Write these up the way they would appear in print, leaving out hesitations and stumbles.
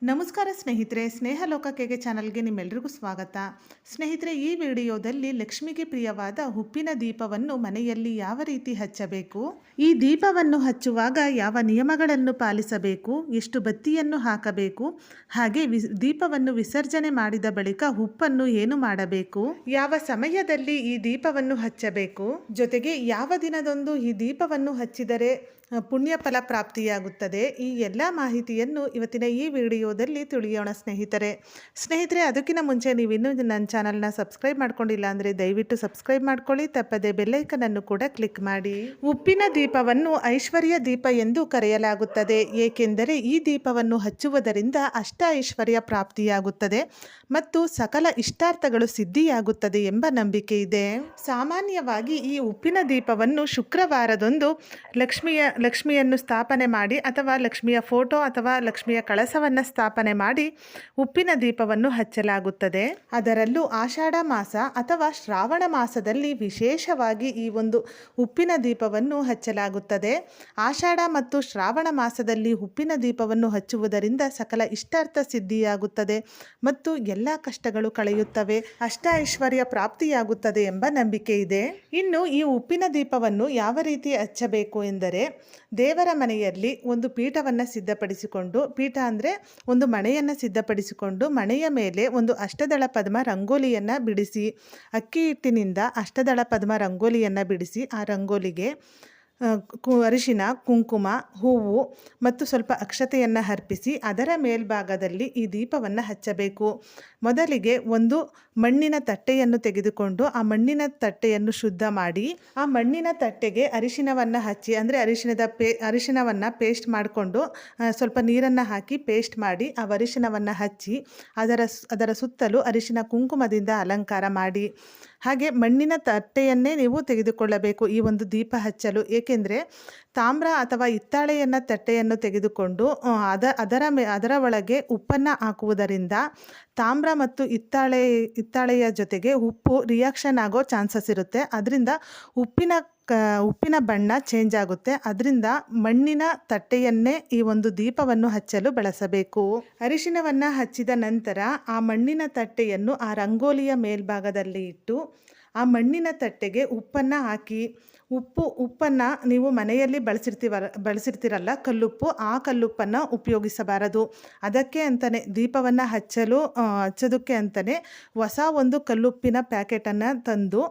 ನಮಸ್ಕಾರ ಸ್ನೇಹಿತರೆ, ಸ್ನೇಹ ಲೋಕಕ್ಕೆ ಚಾನಲ್ಗೆ ನಿಮ್ಮೆಲ್ಲರಿಗೂ ಸ್ವಾಗತ. ಸ್ನೇಹಿತರೆ, ಈ ವಿಡಿಯೋದಲ್ಲಿ ಲಕ್ಷ್ಮಿಗೆ ಪ್ರಿಯವಾದ ಉಪ್ಪಿನ ದೀಪವನ್ನು ಮನೆಯಲ್ಲಿ ಯಾವ ರೀತಿ ಹಚ್ಚಬೇಕು, ಈ ದೀಪವನ್ನು ಹಚ್ಚುವಾಗ ಯಾವ ನಿಯಮಗಳನ್ನು ಪಾಲಿಸಬೇಕು, ಎಷ್ಟು ಬತ್ತಿಯನ್ನು ಹಾಕಬೇಕು, ಹಾಗೆ ದೀಪವನ್ನು ವಿಸರ್ಜನೆ ಮಾಡಿದ ಬಳಿಕ ಉಪ್ಪನ್ನು ಏನು ಮಾಡಬೇಕು, ಯಾವ ಸಮಯದಲ್ಲಿ ಈ ದೀಪವನ್ನು ಹಚ್ಚಬೇಕು, ಜೊತೆಗೆ ಯಾವ ದಿನದಂದು ಈ ದೀಪವನ್ನು ಹಚ್ಚಿದರೆ ಪುಣ್ಯ ಫಲ ಪ್ರಾಪ್ತಿಯಾಗುತ್ತದೆ, ಈ ಎಲ್ಲ ಮಾಹಿತಿಯನ್ನು ಇವತ್ತಿನ ಈ ವಿಡಿಯೋದಲ್ಲಿ ತಿಳಿಯೋಣ ಸ್ನೇಹಿತರೆ. ಅದಕ್ಕಿಂತ ಮುಂಚೆ ನೀವು ಇನ್ನೂ ನನ್ನ ಚಾನಲ್ನ ಸಬ್ಸ್ಕ್ರೈಬ್ ಮಾಡ್ಕೊಂಡಿಲ್ಲ ಅಂದರೆ ದಯವಿಟ್ಟು ಸಬ್ಸ್ಕ್ರೈಬ್ ಮಾಡ್ಕೊಳ್ಳಿ, ತಪ್ಪದೆ ಬೆಲ್ಲೈಕನನ್ನು ಕೂಡ ಕ್ಲಿಕ್ ಮಾಡಿ. ಉಪ್ಪಿನ ದೀಪವನ್ನು ಐಶ್ವರ್ಯ ದೀಪ ಎಂದು ಕರೆಯಲಾಗುತ್ತದೆ, ಏಕೆಂದರೆ ಈ ದೀಪವನ್ನು ಹಚ್ಚುವುದರಿಂದ ಅಷ್ಟ ಐಶ್ವರ್ಯ ಪ್ರಾಪ್ತಿಯಾಗುತ್ತದೆ ಮತ್ತು ಸಕಲ ಇಷ್ಟಾರ್ಥಗಳು ಸಿದ್ಧಿಯಾಗುತ್ತದೆ ಎಂಬ ನಂಬಿಕೆ ಇದೆ. ಸಾಮಾನ್ಯವಾಗಿ ಈ ಉಪ್ಪಿನ ದೀಪವನ್ನು ಶುಕ್ರವಾರದಂದು ಲಕ್ಷ್ಮಿಯನ್ನು ಸ್ಥಾಪನೆ ಮಾಡಿ ಅಥವಾ ಲಕ್ಷ್ಮಿಯ ಫೋಟೋ ಅಥವಾ ಲಕ್ಷ್ಮಿಯ ಕಳಸವನ್ನು ಸ್ಥಾಪನೆ ಮಾಡಿ ಉಪ್ಪಿನ ದೀಪವನ್ನು ಹಚ್ಚಲಾಗುತ್ತದೆ. ಅದರಲ್ಲೂ ಆಷಾಢ ಮಾಸ ಅಥವಾ ಶ್ರಾವಣ ಮಾಸದಲ್ಲಿ ವಿಶೇಷವಾಗಿ ಈ ಒಂದು ಉಪ್ಪಿನ ದೀಪವನ್ನು ಹಚ್ಚಲಾಗುತ್ತದೆ. ಆಷಾಢ ಮತ್ತು ಶ್ರಾವಣ ಮಾಸದಲ್ಲಿ ಉಪ್ಪಿನ ದೀಪವನ್ನು ಹಚ್ಚುವುದರಿಂದ ಸಕಲ ಇಷ್ಟಾರ್ಥ ಸಿದ್ಧಿಯಾಗುತ್ತದೆ ಮತ್ತು ಎಲ್ಲ ಕಷ್ಟಗಳು ಕಳೆಯುತ್ತವೆ, ಅಷ್ಟ ಐಶ್ವರ್ಯ ಪ್ರಾಪ್ತಿಯಾಗುತ್ತದೆ ಎಂಬ ನಂಬಿಕೆ ಇದೆ. ಇನ್ನು ಈ ಉಪ್ಪಿನ ದೀಪವನ್ನು ಯಾವ ರೀತಿ ಹಚ್ಚಬೇಕು ಎಂದರೆ, ದೇವರ ಮನೆಯಲ್ಲಿ ಒಂದು ಪೀಠವನ್ನು ಸಿದ್ಧಪಡಿಸಿಕೊಂಡು, ಪೀಠ ಅಂದರೆ ಒಂದು ಮಣೆಯನ್ನು ಸಿದ್ಧಪಡಿಸಿಕೊಂಡು ಮಣೆಯ ಮೇಲೆ ಒಂದು ಅಷ್ಟದಳ ಪದ್ಮ ರಂಗೋಲಿಯನ್ನು ಬಿಡಿಸಿ, ಅಕ್ಕಿ ಹಿಟ್ಟಿನಿಂದ ಅಷ್ಟದಳ ಪದ್ಮ ರಂಗೋಲಿಯನ್ನು ಬಿಡಿಸಿ ಆ ರಂಗೋಲಿಗೆ ಅರಿಶಿನ, ಕುಂಕುಮ, ಹೂವು ಮತ್ತು ಸ್ವಲ್ಪ ಅಕ್ಷತೆಯನ್ನು ಅರ್ಪಿಸಿ ಅದರ ಮೇಲ್ಭಾಗದಲ್ಲಿ ಈ ದೀಪವನ್ನು ಹಚ್ಚಬೇಕು. ಮೊದಲಿಗೆ ಒಂದು ಮಣ್ಣಿನ ತಟ್ಟೆಯನ್ನು ತೆಗೆದುಕೊಂಡು ಆ ಮಣ್ಣಿನ ತಟ್ಟೆಯನ್ನು ಶುದ್ಧ ಮಾಡಿ ಆ ಮಣ್ಣಿನ ತಟ್ಟೆಗೆ ಅರಿಶಿನವನ್ನು ಹಚ್ಚಿ, ಅಂದರೆ ಅರಿಶಿನವನ್ನು ಪೇಸ್ಟ್ ಮಾಡಿಕೊಂಡು ಸ್ವಲ್ಪ ನೀರನ್ನು ಹಾಕಿ ಪೇಸ್ಟ್ ಮಾಡಿ ಆ ಅರಿಶಿನವನ್ನು ಹಚ್ಚಿ ಅದರ ಸುತ್ತಲೂ ಅರಿಶಿನ ಕುಂಕುಮದಿಂದ ಅಲಂಕಾರ ಮಾಡಿ. ಹಾಗೆ ಮಣ್ಣಿನ ತಟ್ಟೆಯನ್ನೇ ನೀವು ತೆಗೆದುಕೊಳ್ಳಬೇಕು ಈ ಒಂದು ದೀಪ ಹಚ್ಚಲು, ಏಕೆಂದರೆ ತಾಮ್ರ ಅಥವಾ ತಟ್ಟೆಯನ್ನು ತೆಗೆದುಕೊಂಡು ಅದರ ಒಳಗೆ ಉಪ್ಪನ್ನು ಹಾಕುವುದರಿಂದ ತಾಮ್ರ ಮತ್ತು ಹಿತ್ತಾಳೆಯ ಜೊತೆಗೆ ಉಪ್ಪು ರಿಯಾಕ್ಷನ್ ಆಗೋ ಚಾನ್ಸಸ್ ಇರುತ್ತೆ. ಅದರಿಂದ ಉಪ್ಪಿನ ಬಣ್ಣ ಚೇಂಜ್ ಆಗುತ್ತೆ. ಅದರಿಂದ ಮಣ್ಣಿನ ತಟ್ಟೆಯನ್ನೇ ಈ ಒಂದು ದೀಪವನ್ನು ಹಚ್ಚಲು ಬಳಸಬೇಕು. ಅರಿಶಿನವನ್ನು ಹಚ್ಚಿದ ನಂತರ ಆ ಮಣ್ಣಿನ ತಟ್ಟೆಯನ್ನು ಆ ರಂಗೋಲಿಯ ಮೇಲ್ಭಾಗದಲ್ಲಿ ಇಟ್ಟು ಆ ಮಣ್ಣಿನ ತಟ್ಟೆಗೆ ಉಪ್ಪನ್ನು ಹಾಕಿ, ಉಪ್ಪನ್ನು ನೀವು ಮನೆಯಲ್ಲಿ ಬಳಸಿರ್ತೀರಲ್ಲ ಕಲ್ಲುಪ್ಪು, ಆ ಕಲ್ಲುಪ್ಪನ್ನು ಉಪಯೋಗಿಸಬಾರದು. ಅದಕ್ಕೆ ಅಂತಲೇ ದೀಪವನ್ನು ಹಚ್ಚೋದಕ್ಕೆ ಅಂತಲೇ ಹೊಸ ಒಂದು ಕಲ್ಲುಪ್ಪಿನ ಪ್ಯಾಕೆಟನ್ನು ತಂದು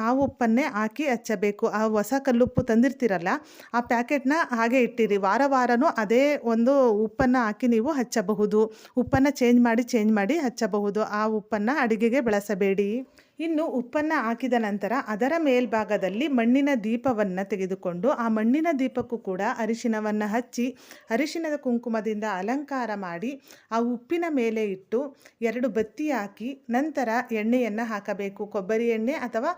ಆ ಉಪ್ಪನ್ನೇ ಹಾಕಿ ಹಚ್ಚಬೇಕು. ಆ ಹೊಸ ಕಲ್ಲುಪ್ಪು ತಂದಿರ್ತೀರಲ್ಲ ಆ ಪ್ಯಾಕೆಟ್ನ ಹಾಗೆ ಇಟ್ಟಿರಿ, ವಾರನೂ ಅದೇ ಒಂದು ಉಪ್ಪನ್ನು ಹಾಕಿ ನೀವು ಹಚ್ಚಬಹುದು. ಉಪ್ಪನ್ನು ಚೇಂಜ್ ಮಾಡಿ ಹಚ್ಚಬಹುದು. ಆ ಉಪ್ಪನ್ನು ಅಡುಗೆಗೆ ಬಳಸಬೇಡಿ. ಇನ್ನು ಉಪ್ಪನ್ನು ಹಾಕಿದ ನಂತರ ಅದರ ಮೇಲ್ಭಾಗದಲ್ಲಿ ಮಣ್ಣಿನ ದೀಪವನ್ನು ತೆಗೆದುಕೊಂಡು ಆ ಮಣ್ಣಿನ ದೀಪಕ್ಕೂ ಕೂಡ ಅರಿಶಿನವನ್ನು ಹಚ್ಚಿ ಅರಿಶಿನದ ಕುಂಕುಮದಿಂದ ಅಲಂಕಾರ ಮಾಡಿ ಆ ಉಪ್ಪಿನ ಮೇಲೆ ಇಟ್ಟು 2 ಬತ್ತಿ ಹಾಕಿ ನಂತರ ಎಣ್ಣೆಯನ್ನು ಹಾಕಬೇಕು. ಕೊಬ್ಬರಿ ಎಣ್ಣೆ ಅಥವಾ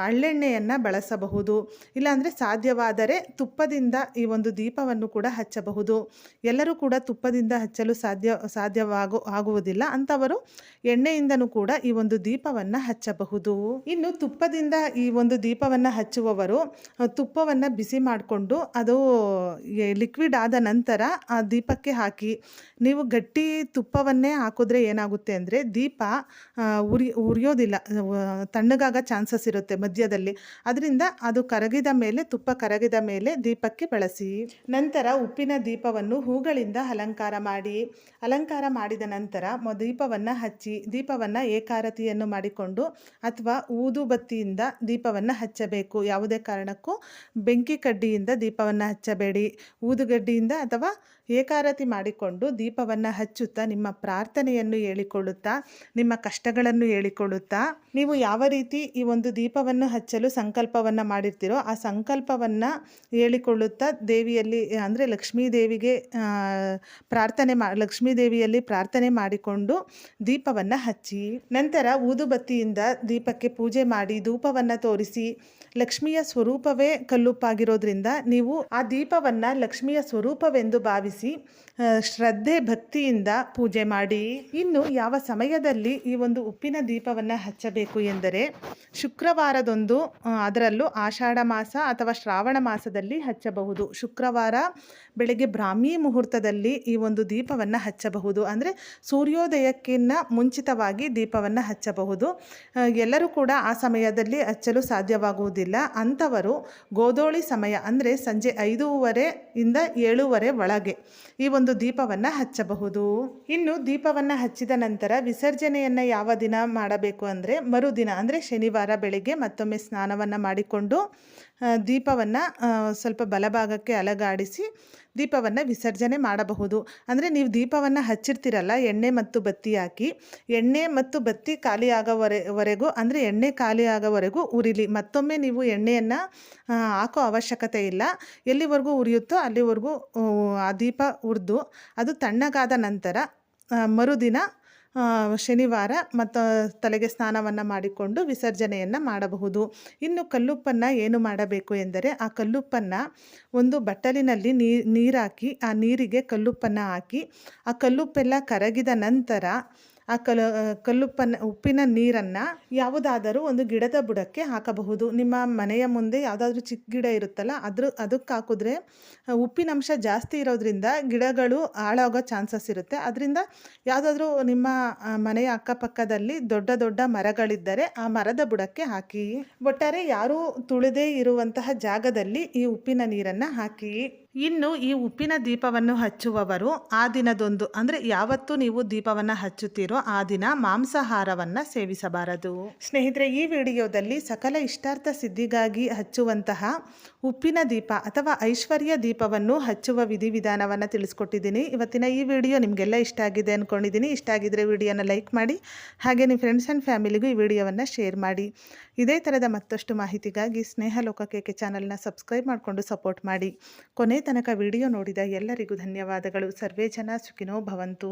ಹಳ್ಳೆಣ್ಣೆಯನ್ನು ಬಳಸಬಹುದು. ಇಲ್ಲಾಂದರೆ ಸಾಧ್ಯವಾದರೆ ತುಪ್ಪದಿಂದ ಈ ಒಂದು ದೀಪವನ್ನು ಕೂಡ ಹಚ್ಚಬಹುದು. ಎಲ್ಲರೂ ಕೂಡ ತುಪ್ಪದಿಂದ ಹಚ್ಚಲು ಆಗುವುದಿಲ್ಲ ಅಂಥವರು ಎಣ್ಣೆಯಿಂದನೂ ಕೂಡ ಈ ಒಂದು ದೀಪವನ್ನು ಹಚ್ಚಬಹುದು. ಇನ್ನು ತುಪ್ಪದಿಂದ ಈ ಒಂದು ದೀಪವನ್ನು ಹಚ್ಚುವವರು ತುಪ್ಪವನ್ನು ಬಿಸಿ ಮಾಡಿಕೊಂಡು ಅದು ಲಿಕ್ವಿಡ್ ಆದ ನಂತರ ಆ ದೀಪಕ್ಕೆ ಹಾಕಿ. ನೀವು ಗಟ್ಟಿ ತುಪ್ಪವನ್ನೇ ಹಾಕಿದ್ರೆ ಏನಾಗುತ್ತೆ ಅಂದರೆ ದೀಪ ಉರಿಯೋದಿಲ್ಲ, ತಣ್ಣಗಾಗ ಚಾನ್ಸಸ್ ಇರುತ್ತೆ ಮಧ್ಯದಲ್ಲಿ. ಅದರಿಂದ ಅದು ತುಪ್ಪ ಕರಗಿದ ಮೇಲೆ ದೀಪಕ್ಕೆ ಬಳಸಿ. ನಂತರ ಉಪ್ಪಿನ ದೀಪವನ್ನು ಹೂಗಳಿಂದ ಅಲಂಕಾರ ಮಾಡಿದ ನಂತರ ದೀಪವನ್ನು ಹಚ್ಚಿ ದೀಪವನ್ನು ಏಕಾರತಿಯನ್ನು ಮಾಡಿಕೊಂಡು ಅಥವಾ ಊದುಬತ್ತಿಯಿಂದ ದೀಪವನ್ನು ಹಚ್ಚಬೇಕು. ಯಾವುದೇ ಕಾರಣಕ್ಕೂ ಬೆಂಕಿ ಕಡ್ಡಿಯಿಂದ ದೀಪವನ್ನು ಹಚ್ಚಬೇಡಿ. ಊದುಗಡ್ಡಿಯಿಂದ ಅಥವಾ ಏಕಾರತಿ ಮಾಡಿಕೊಂಡು ದೀಪವನ್ನು ಹಚ್ಚುತ್ತಾ ನಿಮ್ಮ ಪ್ರಾರ್ಥನೆಯನ್ನು ಹೇಳಿಕೊಳ್ಳುತ್ತಾ, ನಿಮ್ಮ ಕಷ್ಟಗಳನ್ನು ಹೇಳಿಕೊಳ್ಳುತ್ತಾ, ನೀವು ಯಾವ ರೀತಿ ಈ ಒಂದು ದೀಪವನ್ನು ಹಚ್ಚಲು ಸಂಕಲ್ಪವನ್ನು ಮಾಡಿರ್ತೀರೋ ಆ ಸಂಕಲ್ಪವನ್ನು ಹೇಳಿಕೊಳ್ಳುತ್ತಾ ದೇವಿಯಲ್ಲಿ ಅಂದರೆ ಲಕ್ಷ್ಮೀ ದೇವಿಯಲ್ಲಿ ಪ್ರಾರ್ಥನೆ ಮಾಡಿಕೊಂಡು ದೀಪವನ್ನು ಹಚ್ಚಿ ನಂತರ ಊದುಬತ್ತಿಯಿಂದ ದೀಪಕ್ಕೆ ಪೂಜೆ ಮಾಡಿ ಧೂಪವನ್ನು ತೋರಿಸಿ ಲಕ್ಷ್ಮಿಯ ಸ್ವರೂಪವೇ ಕಲ್ಲುಪ್ಪಾಗಿರೋದ್ರಿಂದ ನೀವು ಆ ದೀಪವನ್ನು ಲಕ್ಷ್ಮಿಯ ಸ್ವರೂಪವೆಂದು ಭಾವಿಸಿ ಶ್ರದ್ಧೆ ಭಕ್ತಿಯಿಂದ ಪೂಜೆ ಮಾಡಿ. ಇನ್ನು ಯಾವ ಸಮಯದಲ್ಲಿ ಈ ಒಂದು ಉಪ್ಪಿನ ದೀಪವನ್ನು ಹಚ್ಚಬೇಕು ಎಂದರೆ ಶುಕ್ರವಾರದಂದು, ಅದರಲ್ಲೂ ಆಷಾಢ ಮಾಸ ಅಥವಾ ಶ್ರಾವಣ ಮಾಸದಲ್ಲಿ ಹಚ್ಚಬಹುದು. ಶುಕ್ರವಾರ ಬೆಳಗ್ಗೆ ಬ್ರಾಹ್ಮಿ ಮುಹೂರ್ತದಲ್ಲಿ ಈ ಒಂದು ದೀಪವನ್ನು ಹಚ್ಚಬಹುದು. ಅಂದರೆ ಸೂರ್ಯೋದಯಕ್ಕಿಂತ ಮುಂಚಿತವಾಗಿ ದೀಪವನ್ನು ಹಚ್ಚಬಹುದು. ಎಲ್ಲರೂ ಕೂಡ ಆ ಸಮಯದಲ್ಲಿ ಹಚ್ಚಲು ಸಾಧ್ಯವಾಗುವುದಿಲ್ಲ. ಅಂಥವರು ಗೋಧೂಳಿ ಸಮಯ ಅಂದರೆ ಸಂಜೆ 5:30 7:00 ಒಳಗೆ ಈ ಒಂದು ದೀಪವನ್ನು ಹಚ್ಚಬಹುದು. ಇನ್ನು ದೀಪವನ್ನು ಹಚ್ಚಿದ ನಂತರ ವಿಸರ್ಜನೆಯನ್ನು ಯಾವ ದಿನ ಮಾಡಬೇಕು ಅಂದರೆ ಮರುದಿನ ಅಂದರೆ ಶನಿವಾರ ಬೆಳಗ್ಗೆ ಮತ್ತೊಮ್ಮೆ ಸ್ನಾನವನ್ನು ಮಾಡಿಕೊಂಡು ದೀಪವನ್ನು ಸ್ವಲ್ಪ ಬಲಭಾಗಕ್ಕೆ ಅಲಗಾಡಿಸಿ ದೀಪವನ್ನು ವಿಸರ್ಜನೆ ಮಾಡಬಹುದು. ಅಂದರೆ ನೀವು ದೀಪವನ್ನು ಹಚ್ಚಿರ್ತೀರಲ್ಲ, ಎಣ್ಣೆ ಮತ್ತು ಬತ್ತಿ ಹಾಕಿ, ಎಣ್ಣೆ ಮತ್ತು ಬತ್ತಿ ಖಾಲಿಯಾಗೋವರೆಗೂ ಅಂದರೆ ಎಣ್ಣೆ ಖಾಲಿಯಾಗೋವರೆಗೂ ಉರಿಲಿ. ಮತ್ತೊಮ್ಮೆ ನೀವು ಎಣ್ಣೆಯನ್ನು ಹಾಕೋ ಅವಶ್ಯಕತೆ ಇಲ್ಲ. ಎಲ್ಲಿವರೆಗೂ ಉರಿಯುತ್ತೋ ಅಲ್ಲಿವರೆಗೂ ಆ ದೀಪ ಉರಿದು ಅದು ತಣ್ಣಗಾದ ನಂತರ ಮರುದಿನ ಶನಿವಾರ ಮತ್ತು ತಲೆಗೆ ಸ್ನಾನವನ್ನು ಮಾಡಿಕೊಂಡು ವಿಸರ್ಜನೆಯನ್ನು ಮಾಡಬಹುದು. ಇನ್ನು ಕಲ್ಲುಪ್ಪನ್ನು ಏನು ಮಾಡಬೇಕು ಎಂದರೆ ಆ ಕಲ್ಲುಪ್ಪನ್ನು ಒಂದು ಬಟ್ಟಲಿನಲ್ಲಿ ನೀರಾಕಿ ಆ ನೀರಿಗೆ ಕಲ್ಲುಪ್ಪನ್ನು ಹಾಕಿ ಆ ಕಲ್ಲುಪ್ಪೆಲ್ಲ ಕರಗಿದ ನಂತರ ಆ ಉಪ್ಪಿನ ನೀರನ್ನು ಯಾವುದಾದರೂ ಒಂದು ಗಿಡದ ಬುಡಕ್ಕೆ ಹಾಕಬಹುದು. ನಿಮ್ಮ ಮನೆಯ ಮುಂದೆ ಯಾವುದಾದ್ರೂ ಚಿಕ್ಕ ಗಿಡ ಇರುತ್ತಲ್ಲ ಅದಕ್ಕೆ ಹಾಕಿದ್ರೆ ಉಪ್ಪಿನಂಶ ಜಾಸ್ತಿ ಇರೋದ್ರಿಂದ ಗಿಡಗಳು ಹಾಳಾಗೋ ಚಾನ್ಸಸ್ ಇರುತ್ತೆ. ಅದರಿಂದ ಯಾವುದಾದ್ರೂ ನಿಮ್ಮ ಮನೆಯ ಅಕ್ಕಪಕ್ಕದಲ್ಲಿ ದೊಡ್ಡ ದೊಡ್ಡ ಮರಗಳಿದ್ದರೆ ಆ ಮರದ ಬುಡಕ್ಕೆ ಹಾಕಿ. ಒಟ್ಟಾರೆ ಯಾರೂ ತುಳಿದೇ ಇರುವಂತಹ ಜಾಗದಲ್ಲಿ ಈ ಉಪ್ಪಿನ ನೀರನ್ನು ಹಾಕಿ. ಇನ್ನು ಈ ಉಪ್ಪಿನ ದೀಪವನ್ನು ಹಚ್ಚುವವರು ಆ ದಿನದಂದು ಅಂದರೆ ಯಾವತ್ತು ನೀವು ದೀಪವನ್ನು ಹಚ್ಚುತ್ತೀರೋ ಆ ದಿನ ಮಾಂಸಾಹಾರವನ್ನು ಸೇವಿಸಬಾರದು. ಸ್ನೇಹಿತರೆ, ಈ ವಿಡಿಯೋದಲ್ಲಿ ಸಕಲ ಇಷ್ಟಾರ್ಥ ಸಿದ್ಧಿಗಾಗಿ ಹಚ್ಚುವಂತಹ ಉಪ್ಪಿನ ದೀಪ ಅಥವಾ ಐಶ್ವರ್ಯ ದೀಪವನ್ನು ಹಚ್ಚುವ ವಿಧಿವಿಧಾನವನ್ನು ತಿಳಿಸ್ಕೊಟ್ಟಿದ್ದೀನಿ. ಇವತ್ತಿನ ಈ ವಿಡಿಯೋ ನಿಮಗೆಲ್ಲ ಇಷ್ಟ ಆಗಿದೆ ಅಂದ್ಕೊಂಡಿದ್ದೀನಿ. ಇಷ್ಟ ಆಗಿದ್ದರೆ ವಿಡಿಯೋನ ಲೈಕ್ ಮಾಡಿ, ಹಾಗೆ ನಿಮ್ಮ ಫ್ರೆಂಡ್ಸ್ ಆ್ಯಂಡ್ ಫ್ಯಾಮಿಲಿಗೂ ಈ ವಿಡಿಯೋವನ್ನು ಶೇರ್ ಮಾಡಿ. ಇದೇ ಥರದ ಮತ್ತಷ್ಟು ಮಾಹಿತಿಗಾಗಿ ಸ್ನೇಹಲೋಕ KK ಚಾನಲ್ನ ಸಬ್ಸ್ಕ್ರೈಬ್ ಮಾಡಿಕೊಂಡು ಸಪೋರ್ಟ್ ಮಾಡಿ. ಕೊನೆ ತನಕ ವಿಡಿಯೋ ನೋಡಿದ ಎಲ್ಲರಿಗೂ ಧನ್ಯವಾದಗಳು. ಸರ್ವೇ ಜನ ಸುಖಿನೋ ಭವಂತು.